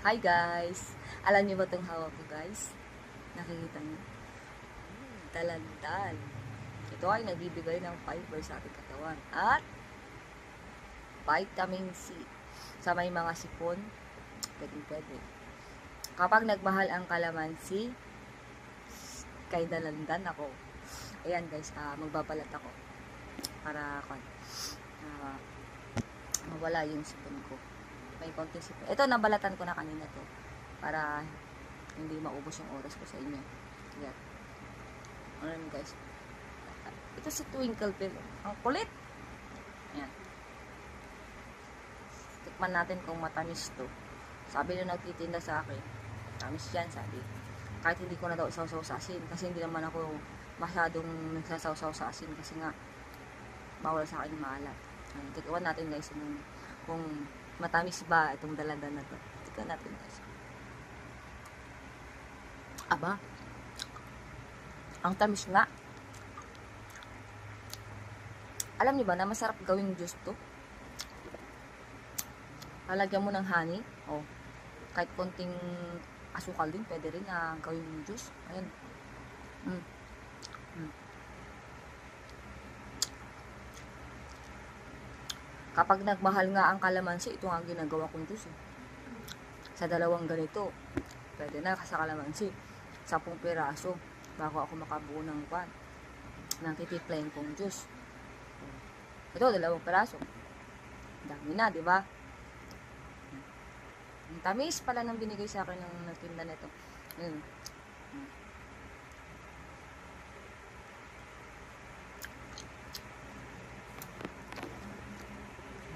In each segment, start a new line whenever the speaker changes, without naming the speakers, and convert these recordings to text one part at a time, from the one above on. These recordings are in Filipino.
Hi guys! Alam niyo ba itong hawak ko guys? Nakikita niyo? Talantal. Ito ay nagbibigay ng fiber sa ating katawan. At vitamin C. Sa may mga sipon, pwede. Kapag nagmahal ang kalamansi, kay dalandan ako. Ayan guys, magbabalat ako. Para mawala yung sipon ko. May konting sipon. Ito, nabalatan ko na kanina to. Para hindi maubos yung oras ko sa inyo. Yan. Ano guys? Ito si Twinkle Pill. Ang kulit. Yan. Tikman natin kung matamis to. Sabi na nagtitinda sa akin, tamis yan, sabi. Kahit hindi ko na daw isaw-saw sa asin. Kasi hindi naman ako masyadong nagsasaw-saw sa asin. Kasi nga, bawal sa akin maalat. Tikman natin guys kung matamis ba itong dalandan na to. Tikman natin guys. Aba, ang tamis nga. Alam niyo ba na masarap gawing juice to? Lalagyan mo ng honey. Oh, kahit konting asukal din, pwede rin gawing juice. Ayan. Kapag nagmahal nga ang kalamansi, ito nga ginagawa kong juice. Sa dalawang ganito, pwede na sa kalamansi. 10 piraso bago ako makabuo ng titiplayin kong juice. Ito, 2 piraso. Dami na, di ba? Ang tamis pala nang binigay sa akin ng nagtinda nito.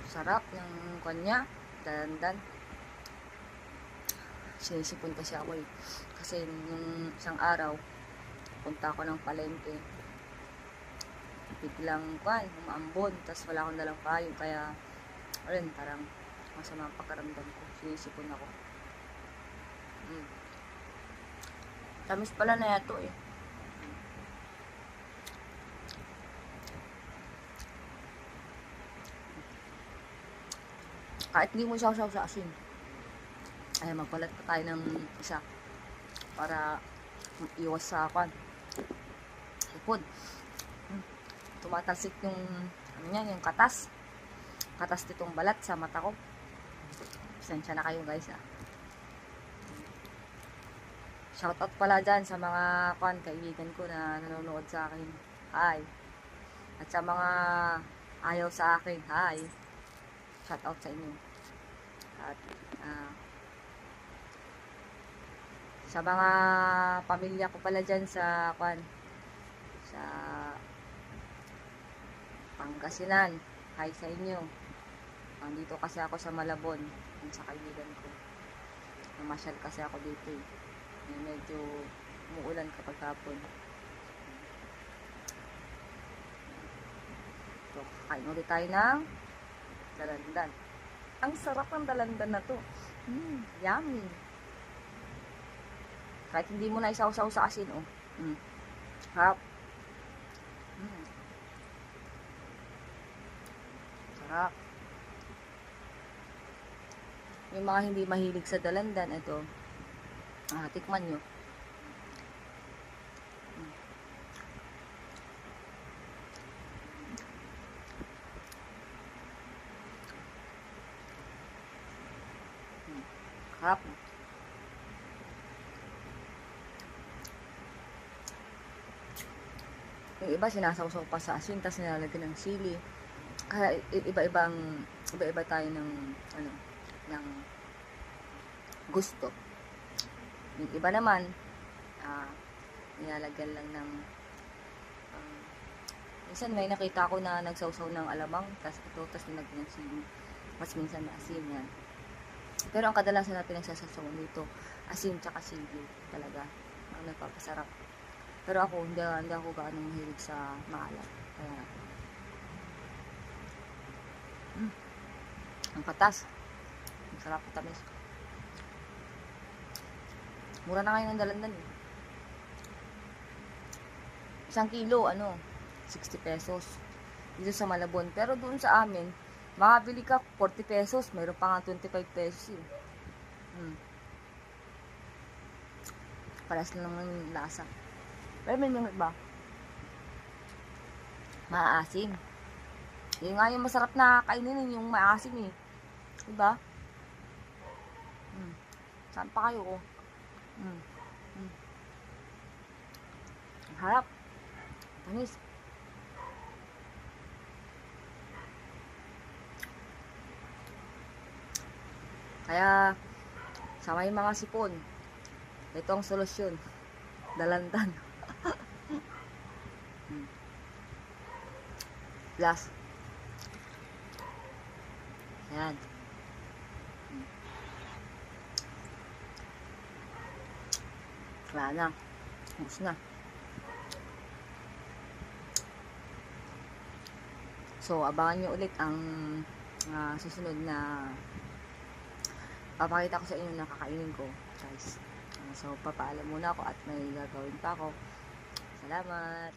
Sarap ng kanya, dandan. Sinisipon kasi ako eh. Kasi nung isang araw, punta ako ng palengke. Biglang umaambon, tapos wala akong dalang payong. Kaya, ayun, parang masama ang pakaramdam ko. Sinisipon ako. Tamis pala na yato eh. Kahit hindi mo saw-saw sa asin. Ay, magpalat pa tayo ng isa. Para iwas sa ipod. Tumatalsik yung yung katas nitong balat sa mata ko. Pasensya na kayo guys Shoutout pala dyan sa mga kaibigan ko na nanonood sa akin. Hi. At sa mga ayaw sa akin, hi. Shoutout sa inyo. At sa mga pamilya ko pala dyan sa sa Pangasinan, hi sa inyo. Dito kasi ako sa Malabon, sa kaibigan ko. Namasyal kasi ako dito eh. Medyo umuulan kapag hapon. So, kain ulit tayo ng dalandan. Ang sarap ng dalandan na to. Yummy. Kahit hindi mo na isaw-saw sa asin, oh. Sarap. Sarap. Yung mga hindi mahilig sa dalandan, ito, tikman nyo. Sarap. Yung iba sinasawsaw pa sa asin, tapos nilalagyan ng sili. Kaya iba-iba tayo ng ng gusto. Yung iba naman nilalagyan lang ng minsan may nakita ko na nagsawsaw ng alamang, tapos nilagyan ng sili. Mas minsan maasin yan. Pero ang kadalasan na pinagsasawsawan dito, asin tsaka sili talaga ang nagpapasarap. Pero ako, hindi ako gaano mahilig sa maalat. Kaya, ang patas. Ang sarap at tamis. Mura na ngayon ang dalandan eh. 1 kilo, 60 pesos. Dito sa Malabon. Pero doon sa amin, makabili ka 40 pesos. Mayroon pa nga 25 pesos eh. Paras lang naman yung lasa. Pero may mga ba? Maasim. Yun nga yung masarap na kainin, yung maasim eh. Diba? Saan pa kayo? Oh? Mm. Mm. Ang harap. Tamis. Kaya, sa may mga sipon, ito ang solusyon. Dalandan. Plus. Ayan. Wala na. Ubus na. So, abangan nyo ulit ang susunod na papakita ko sa inyo na kakainin ko, guys. So, papaalam muna ako at may gagawin pa ako. Salamat.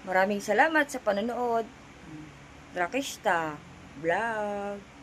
Maraming salamat sa panonood. Drakista Vlog.